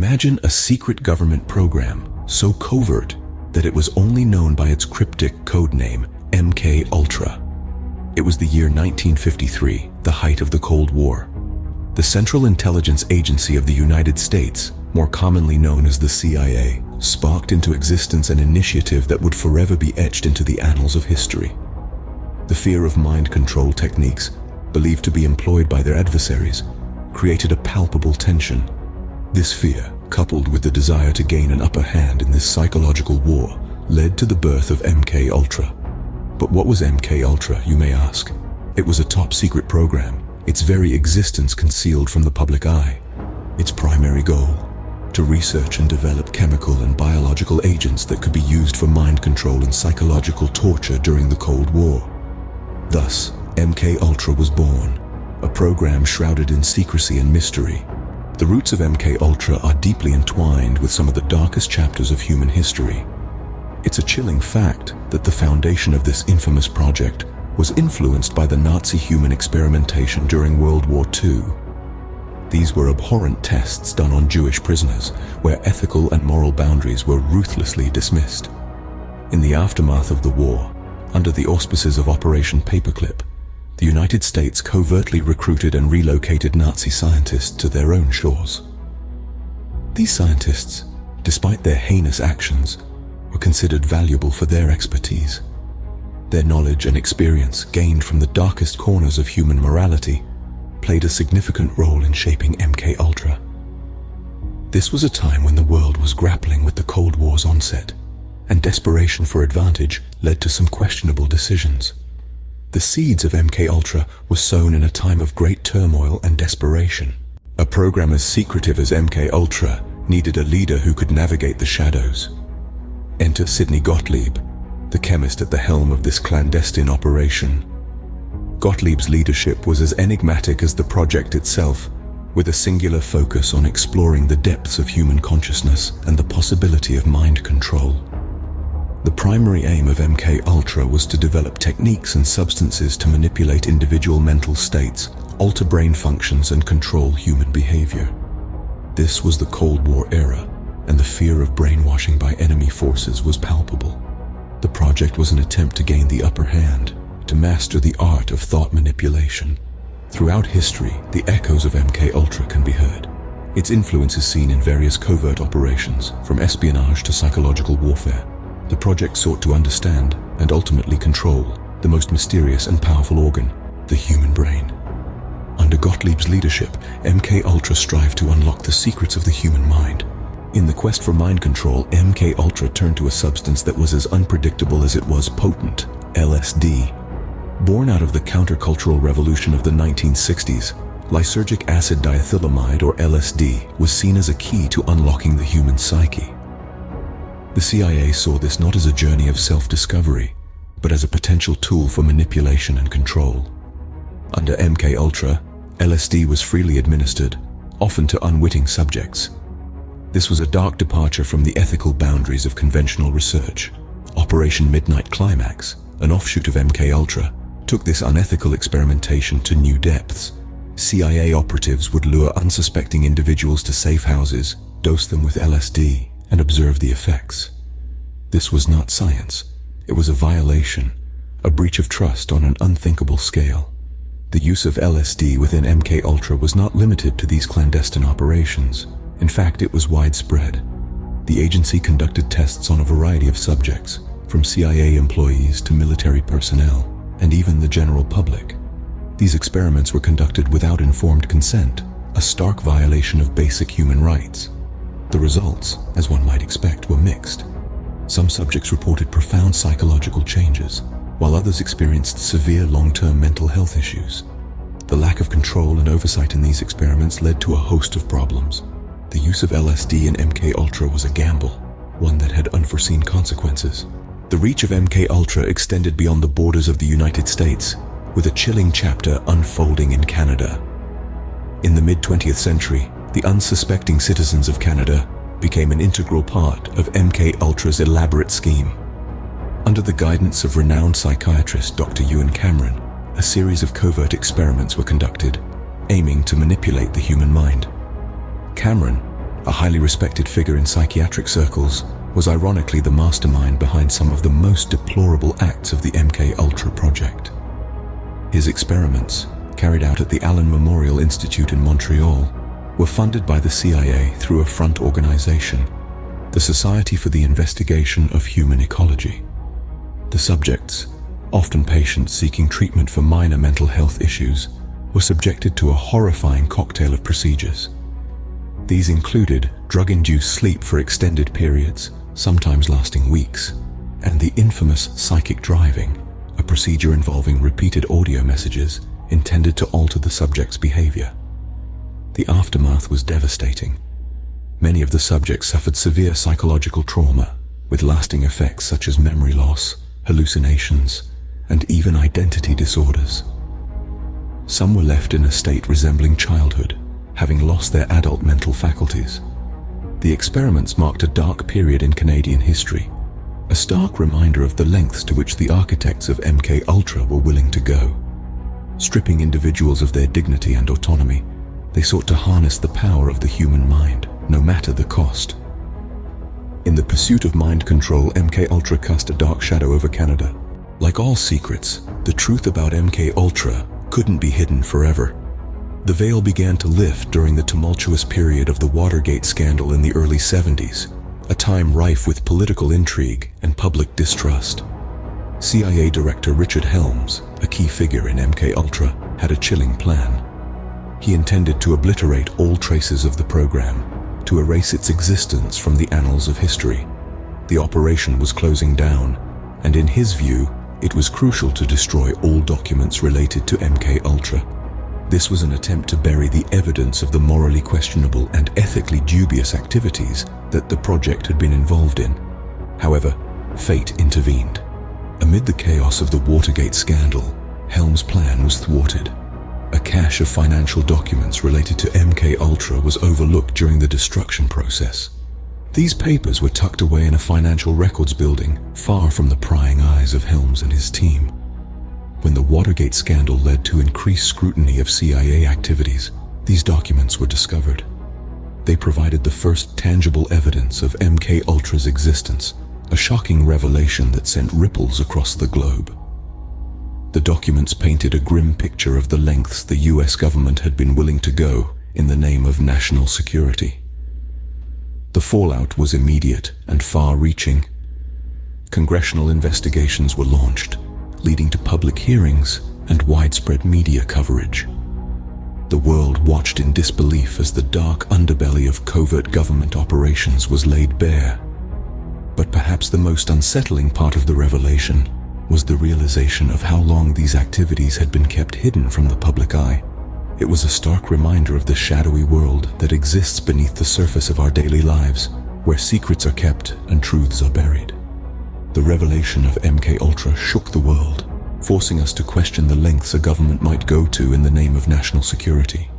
Imagine a secret government program so covert that it was only known by its cryptic code name, MK Ultra. It was the year 1953, the height of the Cold War. The Central Intelligence Agency of the United States, more commonly known as the CIA, sparked into existence an initiative that would forever be etched into the annals of history. The fear of mind control techniques, believed to be employed by their adversaries, created a palpable tension. This fear, coupled with the desire to gain an upper hand in this psychological war, led to the birth of MK Ultra. But what was MK Ultra, you may ask? It was a top-secret program, its very existence concealed from the public eye. Its primary goal: to research and develop chemical and biological agents that could be used for mind control and psychological torture during the Cold War. Thus, MK Ultra was born, a program shrouded in secrecy and mystery. The roots of MK Ultra are deeply entwined with some of the darkest chapters of human history. It's a chilling fact that the foundation of this infamous project was influenced by the Nazi human experimentation during World War II. These were abhorrent tests done on Jewish prisoners, where ethical and moral boundaries were ruthlessly dismissed. In the aftermath of the war, under the auspices of Operation Paperclip, the United States covertly recruited and relocated Nazi scientists to their own shores. These scientists, despite their heinous actions, were considered valuable for their expertise. Their knowledge and experience gained from the darkest corners of human morality played a significant role in shaping MK Ultra. This was a time when the world was grappling with the Cold War's onset, and desperation for advantage led to some questionable decisions. The seeds of MK Ultra were sown in a time of great turmoil and desperation. A program as secretive as MK Ultra needed a leader who could navigate the shadows. Enter Sidney Gottlieb, the chemist at the helm of this clandestine operation. Gottlieb's leadership was as enigmatic as the project itself, with a singular focus on exploring the depths of human consciousness and the possibility of mind control. The primary aim of MK Ultra was to develop techniques and substances to manipulate individual mental states, alter brain functions, and control human behavior. This was the Cold War era, and the fear of brainwashing by enemy forces was palpable. The project was an attempt to gain the upper hand, to master the art of thought manipulation. Throughout history, the echoes of MK Ultra can be heard. Its influence is seen in various covert operations, from espionage to psychological warfare. The project sought to understand, and ultimately control, the most mysterious and powerful organ, the human brain. Under Gottlieb's leadership, MK Ultra strived to unlock the secrets of the human mind. In the quest for mind control, MK Ultra turned to a substance that was as unpredictable as it was potent: LSD. Born out of the countercultural revolution of the 1960s, lysergic acid diethylamide, or LSD, was seen as a key to unlocking the human psyche. The CIA saw this not as a journey of self-discovery, but as a potential tool for manipulation and control. Under MK Ultra, LSD was freely administered, often to unwitting subjects. This was a dark departure from the ethical boundaries of conventional research. Operation Midnight Climax, an offshoot of MK Ultra, took this unethical experimentation to new depths. CIA operatives would lure unsuspecting individuals to safe houses, dose them with LSD, and observe the effects. This was not science. It was a violation, a breach of trust on an unthinkable scale. The use of LSD within MK Ultra was not limited to these clandestine operations. In fact, it was widespread. The agency conducted tests on a variety of subjects, from CIA employees to military personnel, and even the general public. These experiments were conducted without informed consent, a stark violation of basic human rights. The results, as one might expect, were mixed. Some subjects reported profound psychological changes, while others experienced severe long-term mental health issues. The lack of control and oversight in these experiments led to a host of problems. The use of LSD in MK Ultra was a gamble, one that had unforeseen consequences. The reach of MK Ultra extended beyond the borders of the United States, with a chilling chapter unfolding in Canada. In the mid-20th century, the unsuspecting citizens of Canada became an integral part of MK Ultra's elaborate scheme. Under the guidance of renowned psychiatrist Dr. Ewan Cameron, a series of covert experiments were conducted, aiming to manipulate the human mind. Cameron, a highly respected figure in psychiatric circles, was ironically the mastermind behind some of the most deplorable acts of the MK Ultra project. His experiments, carried out at the Allen Memorial Institute in Montreal, were funded by the CIA through a front organization, the Society for the Investigation of Human Ecology. The subjects, often patients seeking treatment for minor mental health issues, were subjected to a horrifying cocktail of procedures. These included drug-induced sleep for extended periods, sometimes lasting weeks, and the infamous psychic driving, a procedure involving repeated audio messages intended to alter the subject's behavior. The aftermath was devastating. Many of the subjects suffered severe psychological trauma, with lasting effects such as memory loss, hallucinations, and even identity disorders. Some were left in a state resembling childhood, having lost their adult mental faculties. The experiments marked a dark period in Canadian history, a stark reminder of the lengths to which the architects of MK Ultra were willing to go. Stripping individuals of their dignity and autonomy, they sought to harness the power of the human mind, no matter the cost. In the pursuit of mind control, MK Ultra cast a dark shadow over Canada. Like all secrets, the truth about MK Ultra couldn't be hidden forever. The veil began to lift during the tumultuous period of the Watergate scandal in the early 70s, a time rife with political intrigue and public distrust. CIA Director Richard Helms, a key figure in MK Ultra, had a chilling plan. He intended to obliterate all traces of the program, to erase its existence from the annals of history. The operation was closing down, and in his view, it was crucial to destroy all documents related to MK Ultra. This was an attempt to bury the evidence of the morally questionable and ethically dubious activities that the project had been involved in. However, fate intervened. Amid the chaos of the Watergate scandal, Helms' plan was thwarted. A cache of financial documents related to MK Ultra was overlooked during the destruction process. These papers were tucked away in a financial records building, far from the prying eyes of Helms and his team. When the Watergate scandal led to increased scrutiny of CIA activities, these documents were discovered. They provided the first tangible evidence of MK Ultra's existence, a shocking revelation that sent ripples across the globe. The documents painted a grim picture of the lengths the US government had been willing to go in the name of national security. The fallout was immediate and far-reaching. Congressional investigations were launched, leading to public hearings and widespread media coverage. The world watched in disbelief as the dark underbelly of covert government operations was laid bare. But perhaps the most unsettling part of the revelation was the realization of how long these activities had been kept hidden from the public eye. It was a stark reminder of the shadowy world that exists beneath the surface of our daily lives, where secrets are kept and truths are buried. The revelation of MK Ultra shook the world, forcing us to question the lengths a government might go to in the name of national security.